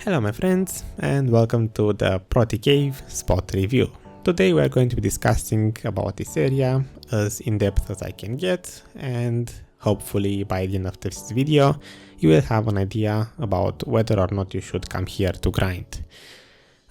Hello my friends and welcome to the Protty Cave spot review. Today we are going to be discussing about this area as in-depth as I can get, and hopefully by the end of this video you will have an idea about whether or not you should come here to grind.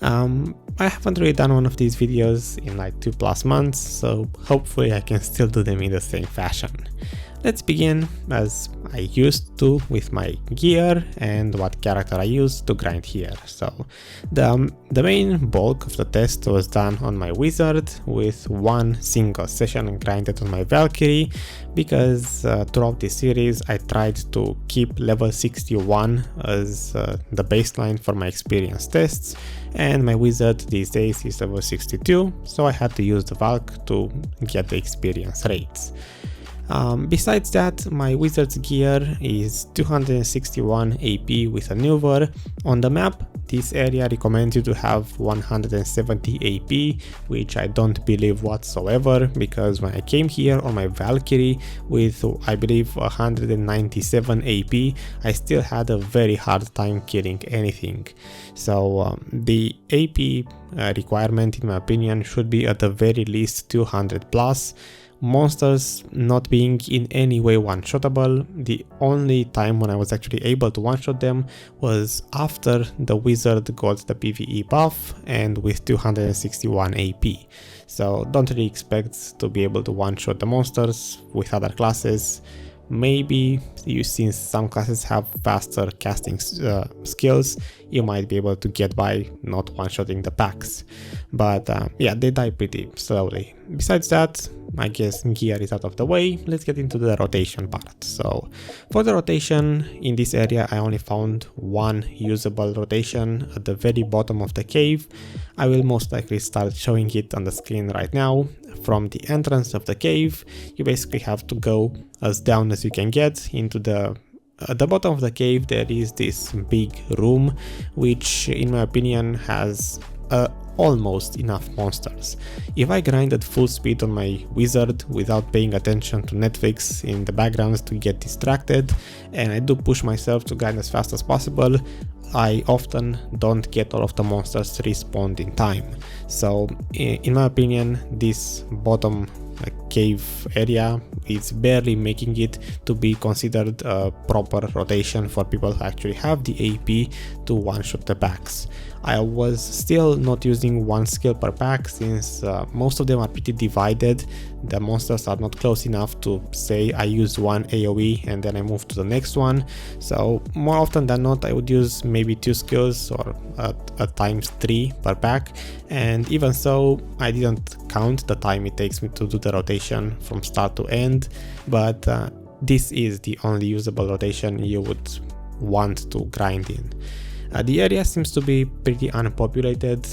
I haven't really done one of these videos in like 2+ months, so hopefully I can still do them in the same fashion. Let's begin as I used to with my gear and what character I use to grind here. So the main bulk of the test was done on my wizard with one single session grinded on my Valkyrie, because throughout this series I tried to keep level 61 as the baseline for my experience tests, and my wizard these days is level 62, so I had to use the Valk to get the experience rates. Besides that, my wizard's gear is 261 AP with a maneuver. On the map, this area recommends you to have 170 AP, which I don't believe whatsoever, because when I came here on my Valkyrie with I believe 197 AP, I still had a very hard time killing anything. So the AP requirement in my opinion should be at the very least 200+. Monsters not being in any way one-shottable. The only time when I was actually able to one-shot them was after the wizard got the PvE buff and with 261 AP. So don't really expect to be able to one-shot the monsters with other classes. Maybe since some classes have faster casting skills, you might be able to get by not one-shotting the packs. But yeah, they die pretty slowly. Besides that, I guess gear is out of the way. Let's get into the rotation part. So for the rotation in this area, I only found one usable rotation at the very bottom of the cave. I will most likely start showing it on the screen right now. From the entrance of the cave, you basically have to go as down as you can get into at the bottom of the cave. There is this big room, which in my opinion has almost enough monsters. If I grind at full speed on my wizard without paying attention to Netflix in the background to get distracted, and I do push myself to grind as fast as possible, I often don't get all of the monsters respawned in time. So in my opinion, this bottom cave area is barely making it to be considered a proper rotation for people who actually have the AP to one-shot the packs. I was still not using one skill per pack, since most of them are pretty divided. The monsters are not close enough to say I use one AoE and then I move to the next one. So more often than not, I would use maybe 2 skills or at times 3 per pack, and even so I didn't count the time it takes me to do the rotation from start to end. But this is the only usable rotation you would want to grind in. The area seems to be pretty unpopulated.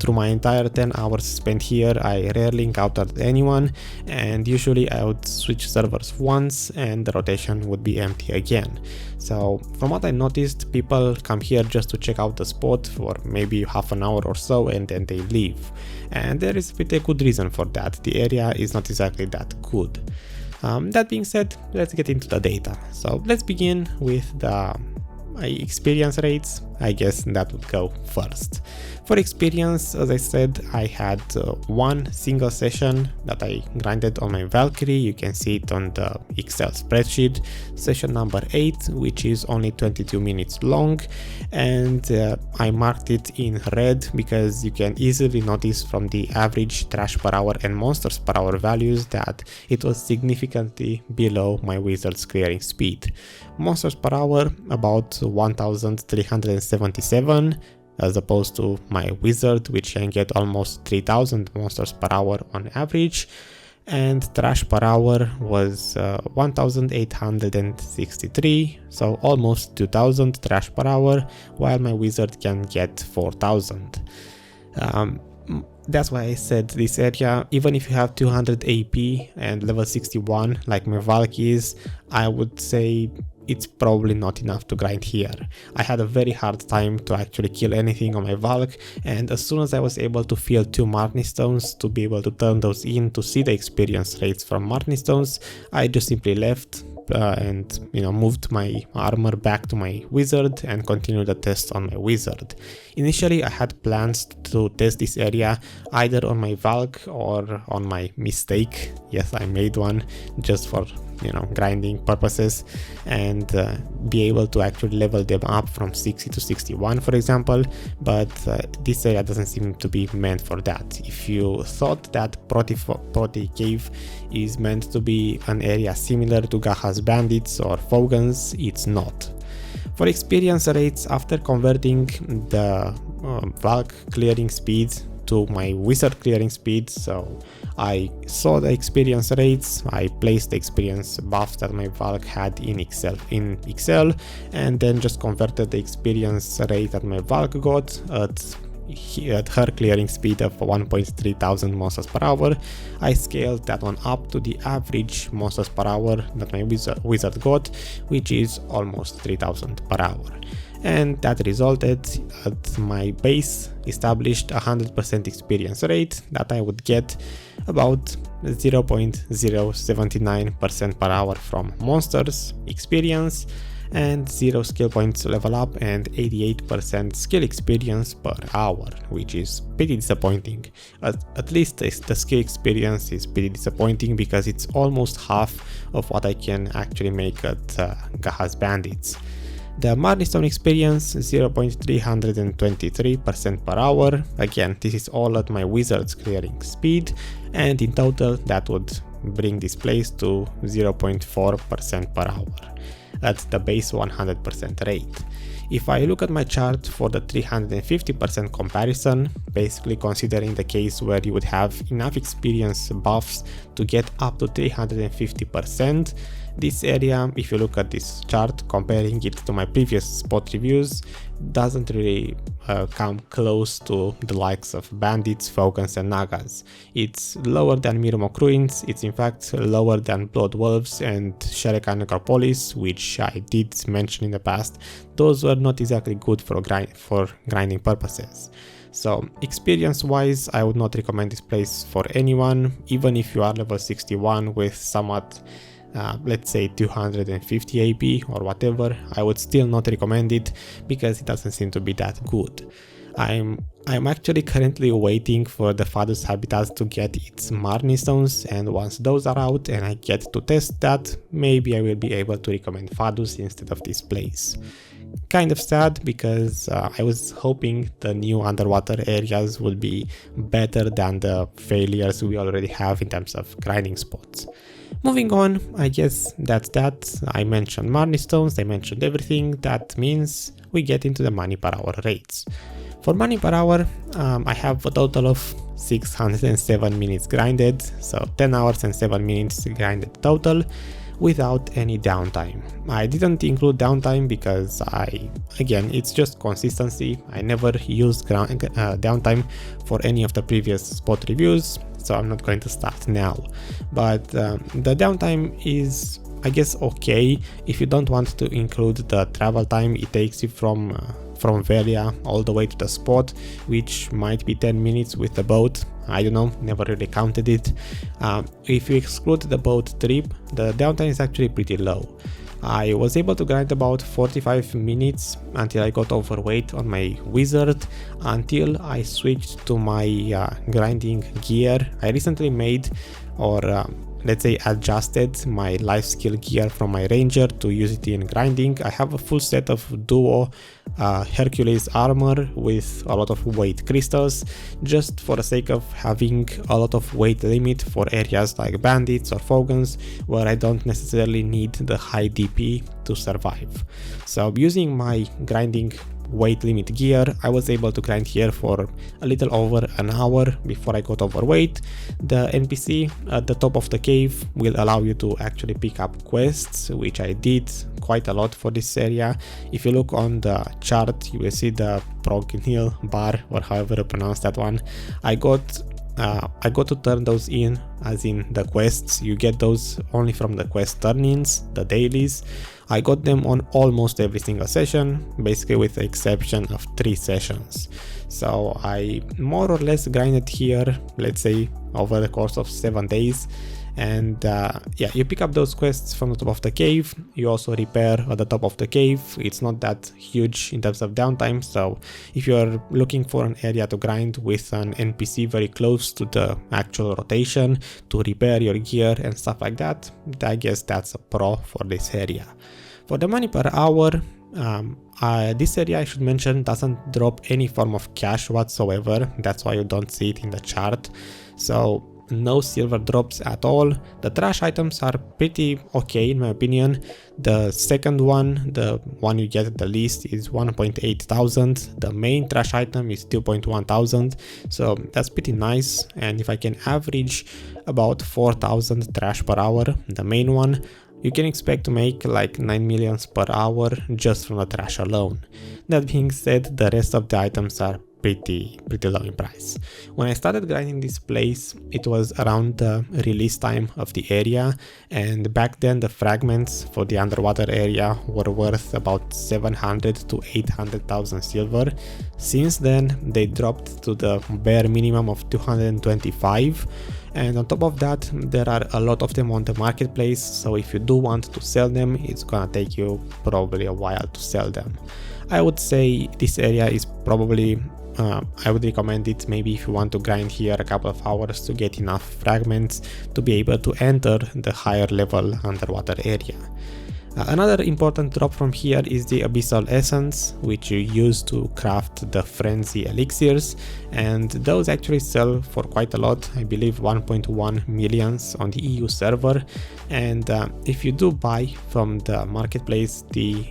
Through my entire 10 hours spent here, I rarely encountered anyone, and usually I would switch servers once and the rotation would be empty again. So from what I noticed, people come here just to check out the spot for maybe half an hour or so and then they leave. And there is a pretty good reason for that. The area is not exactly that good. That being said, let's get into the data. So let's begin with the experience rates. I guess that would go first. For experience, as I said, I had one single session that I grinded on my Valkyrie. You can see it on the Excel spreadsheet, session number 8, which is only 22 minutes long, and I marked it in red because you can easily notice from the average trash per hour and monsters per hour values that it was significantly below my wizard's clearing speed. Monsters per hour about 1377, as opposed to my wizard, which can get almost 3000 monsters per hour on average, and trash per hour was 1863, so almost 2000 trash per hour, while my wizard can get 4000. That's why I said this area, even if you have 200 AP and level 61 like my Valk is, I would say it's probably not enough to grind here. I had a very hard time to actually kill anything on my Valk, and as soon as I was able to fill 2 Martni stones to be able to turn those in to see the experience rates from Martni stones, I just simply left, and moved my armor back to my wizard and continued the test on my wizard. Initially I had plans to test this area either on my Valk or on my Mistake. Yes, I made one just for grinding purposes, and be able to actually level them up from 60 to 61 for example, but this area doesn't seem to be meant for that. If you thought that Protty cave is meant to be an area similar to Gahaz Bandits or Fogans, it's not. For experience rates, after converting the Valk clearing speed to my wizard clearing speed, so I saw the experience rates, I placed the experience buffs that my Valk had in Excel, and then just converted the experience rate that my Valk got at her clearing speed of 1.3 thousand monsters per hour. I scaled that one up to the average monsters per hour that my wizard got, which is almost 3000 per hour. And that resulted at my base established 100% experience rate that I would get about 0.079% per hour from monsters experience, and 0 skill points level up and 88% skill experience per hour, which is pretty disappointing. At least the skill experience is pretty disappointing because it's almost half of what I can actually make at Gahaz Bandits. The Marnistone experience 0.323% per hour. Again, this is all at my wizard's clearing speed, and in total that would bring this place to 0.4% per hour at the base 100% rate. If I look at my chart for the 350% comparison, basically considering the case where you would have enough experience buffs to get up to 350%, this area, if you look at this chart, comparing it to my previous spot reviews, doesn't really come close to the likes of Bandits, Fogans and Nagas. It's lower than Mirumok Ruins, it's in fact lower than Blood Wolves and Sherekhan Necropolis, which I did mention in the past. Those were not exactly good for grinding purposes. So experience wise, I would not recommend this place for anyone, even if you are level 61 with somewhat let's say 250 AP or whatever. I would still not recommend it because it doesn't seem to be that good. I'm actually currently waiting for the Fadus habitat to get its Marnistones, and once those are out and I get to test that, maybe I will be able to recommend Fadus instead of this place. Kind of sad because I was hoping the new underwater areas would be better than the failures we already have in terms of grinding spots. Moving on, I guess that's that. I mentioned Marnistones, I mentioned everything. That means we get into the money per hour rates. For money per hour, I have a total of 607 minutes grinded, so 10 hours and 7 minutes grinded total, without any downtime. I didn't include downtime because again, it's just consistency. I never used downtime for any of the previous spot reviews, so I'm not going to start now. But the downtime is, I guess, okay if you don't want to include the travel time it takes you from Velia all the way to the spot, which might be 10 minutes with the boat. I don't know, never really counted it. If you exclude the boat trip, the downtime is actually pretty low. I was able to grind about 45 minutes until I got overweight on my wizard, until I switched to my grinding gear. I recently made, or let's say adjusted, my life skill gear from my ranger to use it in grinding. I have a full set of duo Hercules armor with a lot of weight crystals, just for the sake of having a lot of weight limit for areas like Bandits or Fogans, where I don't necessarily need the high DP to survive. So using my grinding weight limit gear, I was able to grind here for a little over an hour before I got overweight. The NPC at the top of the cave will allow you to actually pick up quests, which I did quite a lot for this area. If you look on the chart, you will see the Prognil bar, or however you pronounce that one. I got to turn those in, as in the quests. You get those only from the quest turn-ins, the dailies. I got them on almost every single session, basically with the exception of 3 sessions. So I more or less grinded here, let's say over the course of 7 days, And yeah, you pick up those quests from the top of the cave. You also repair at the top of the cave. It's not that huge in terms of downtime, so if you're looking for an area to grind with an NPC very close to the actual rotation to repair your gear and stuff like that, I guess that's a pro for this area. For the money per hour, this area, I should mention, doesn't drop any form of cash whatsoever. That's why you don't see it in the chart. So no silver drops at all. The trash items are pretty okay in my opinion. The second one, the one you get at the least, is 1.8 thousand. The main trash item is 2.1 thousand, so that's pretty nice. And if I can average about 4,000 trash per hour, the main one, you can expect to make like 9 millions per hour just from the trash alone. That being said, the rest of the items are pretty low in price. When I started grinding this place, it was around the release time of the area, and back then the fragments for the underwater area were worth about 700 to 800,000 silver. Since then they dropped to the bare minimum of 225, and on top of that there are a lot of them on the marketplace, so if you do want to sell them, it's gonna take you probably a while to sell them. I would say this area is probably I would recommend it maybe if you want to grind here a couple of hours to get enough fragments to be able to enter the higher level underwater area. Another important drop from here is the Abyssal Essence, which you use to craft the Frenzy Elixirs, and those actually sell for quite a lot, I believe 1.1 millions on the EU server. And if you do buy from the marketplace the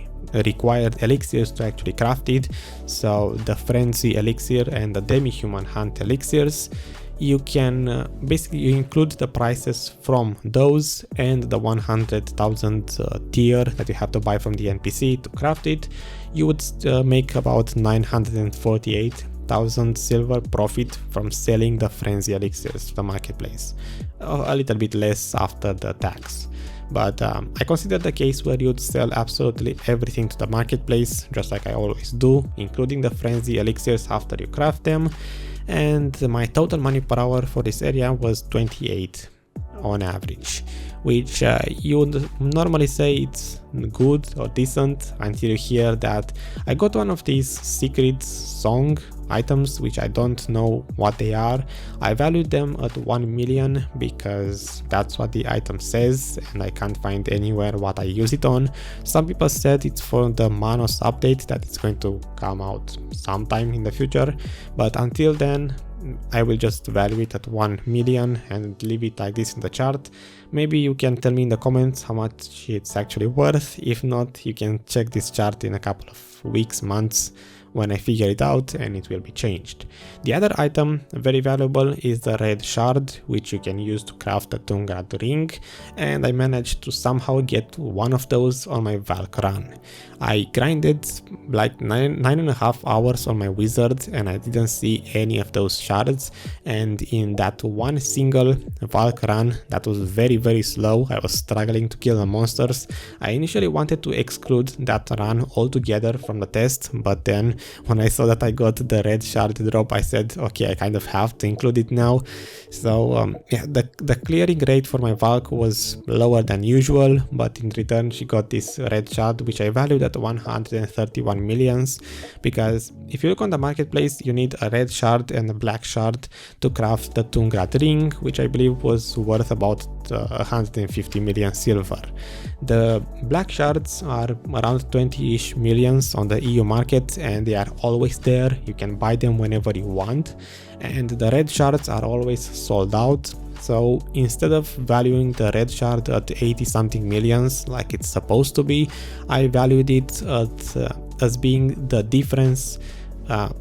required elixirs to actually craft it, so the Frenzy Elixir and the Demi-Human Hunt Elixirs, you can basically you include the prices from those and the 100,000 tier that you have to buy from the NPC to craft it. You would make about 948,000 silver profit from selling the Frenzy Elixirs to the marketplace, a little bit less after the tax. But I consider the case where you'd sell absolutely everything to the marketplace, just like I always do, including the Frenzy Elixirs after you craft them. And my total money per hour for this area was 28 on average, which you would normally say it's good or decent until you hear that I got one of these secret song items, which I don't know what they are. I valued them at 1 million because that's what the item says, and I can't find anywhere what I use it on. Some people said it's for the Manos update that it's going to come out sometime in the future, but until then I will just value it at 1 million and leave it like this in the chart. Maybe you can tell me in the comments how much it's actually worth. If not, you can check this chart in a couple of weeks, months, when I figure it out, and it will be changed. The other item, very valuable, is the red shard, which you can use to craft a Tungrad ring, and I managed to somehow get one of those on my Valk run. I grinded like 9.5 hours on my wizard and I didn't see any of those shards, and in that one single Valk run that was very slow, I was struggling to kill the monsters. I initially wanted to exclude that run altogether from the test, but then when I saw that I got the red shard drop, I said okay, I kind of have to include it now. So yeah, the clearing rate for my Valk was lower than usual, but in return she got this red shard, which I valued at 131 millions, because if you look on the marketplace you need a red shard and a black shard to craft the Tungrad ring, which I believe was worth about 150 million silver. The black shards are around 20-ish millions on the EU market, and they are always there. You can buy them whenever you want, and the red shards are always sold out. So instead of valuing the red shard at 80 something millions like it's supposed to be, I valued it at, as being the difference.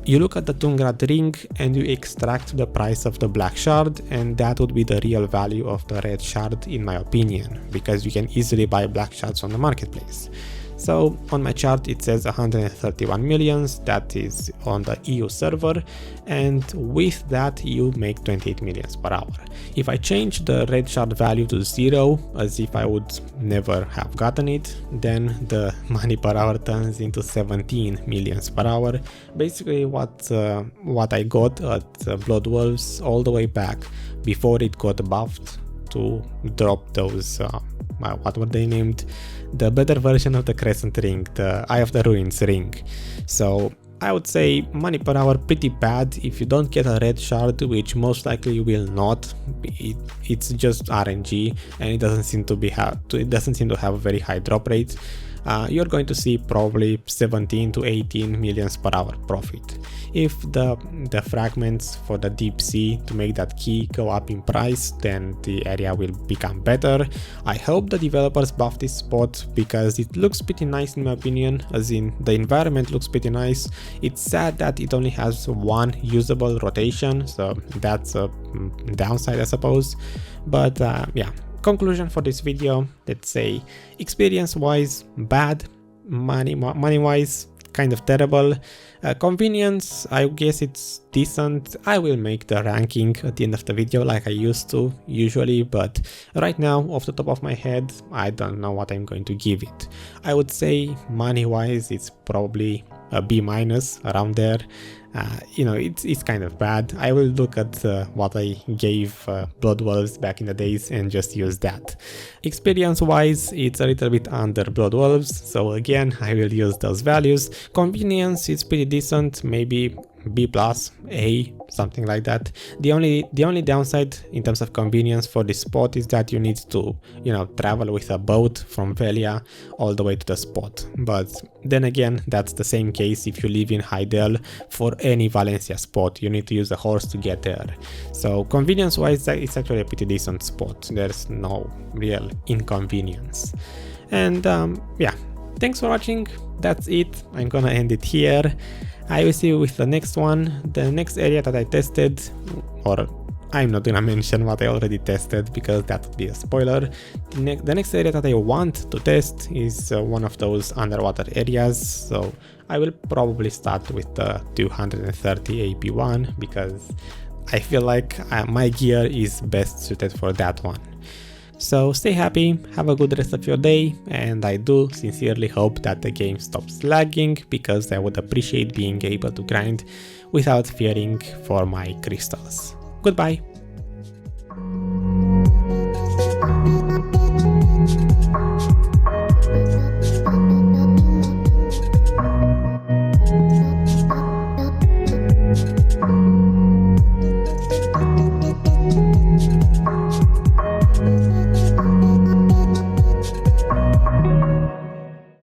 You look at the Tungrad ring and you extract the price of the black shard, and that would be the real value of the red shard in my opinion, because you can easily buy black shards on the marketplace. So on my chart it says 131 millions, that is on the EU server, and with that you make 28 millions per hour. If I change the red shard value to 0, as if I would never have gotten it, then the money per hour turns into 17 millions per hour. Basically what I got at Blood Wolves all the way back before it got buffed to drop those, what were they named? The better version of the Crescent ring, the Eye of the Ruins ring. So I would say money per hour pretty bad if you don't get a red shard, which most likely you will not. It's just RNG, and it doesn't seem to have a very high drop rate. You're going to see probably 17 to 18 millions per hour profit. If the fragments for the deep sea to make that key go up in price, then the area will become better. I hope the developers buff this spot because it looks pretty nice in my opinion, as in the environment looks pretty nice. It's sad that it only has one usable rotation, so that's a downside I suppose, but yeah. Conclusion for this video, let's say experience wise bad, money wise kind of terrible, convenience I guess it's decent. I will make the ranking at the end of the video like I used to usually, but right now off the top of my head I don't know what I'm going to give it. I would say money wise it's probably a B- around there. You know, it's kind of bad. I will look at what I gave Blood Wolves back in the days and just use that. Experience wise it's a little bit under Blood Wolves, so again I will use those values. Convenience is pretty decent, maybe B+, A, something like that. The only downside in terms of convenience for this spot is that you need to, you know, travel with a boat from Velia all the way to the spot. But then again, that's the same case if you live in Hydael. For any Valencia spot, you need to use a horse to get there. So convenience wise, it's actually a pretty decent spot. There's no real inconvenience. And yeah, thanks for watching. That's it. I'm gonna end it here. I will see you with the next one. The next area that I tested, or I'm not gonna mention what I already tested because that would be a spoiler. The next area that I want to test is one of those underwater areas, so I will probably start with the 230 AP one because I feel like my gear is best suited for that one. So stay happy, have a good rest of your day, and I do sincerely hope that the game stops lagging because I would appreciate being able to grind without fearing for my crystals. Goodbye!